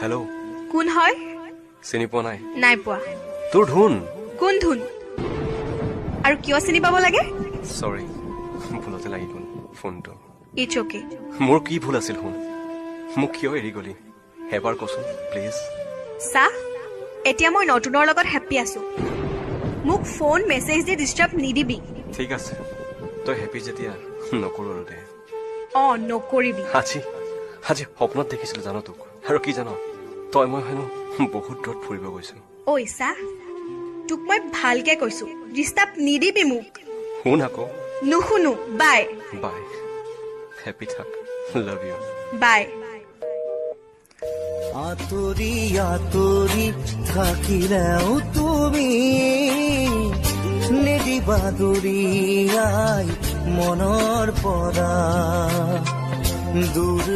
Hello' কোন হয়? চিনি পোৱা নাই? নাই পোৱা। তোৰ ধুন। কোন ধুন? আৰু কিয় চিনি পাব লাগে? চৰি, ভুলতে লাগি গ'ল ফোনটো। It's okay. মোৰ কি ভুল আছিল শুন? মোক কিয় এৰি গলি এবাৰ কচোন প্লিজ। চা, এতিয়া মই নতুনৰ লগত হেপ্পী আছো। মোক ফোন মেছেজ দি ডিষ্টাৰ্ব নিদিবি। ঠিক আছে, তই হেপ্পী যেতিয়া নকৰো আৰু দে। নকৰিবি। আজি সপোনত দেখিছিলো জানো তোক। আৰু কি জানো, তই মই হেনো বহুত দূৰত ফুৰিব গৈছো। ঐ চা, তোক মই ভালকে কৈছো, ডিষ্টাৰ্ব নিদিবি মোক। শুন আকৌ। নুশুনো। বাই বাই। হেপ্পী থাক। Love you. বাই। আঁতৰি আঁতৰি থাকিলেও তুমি নিদিবা দূৰিয়াই মনৰ পৰা দূৰ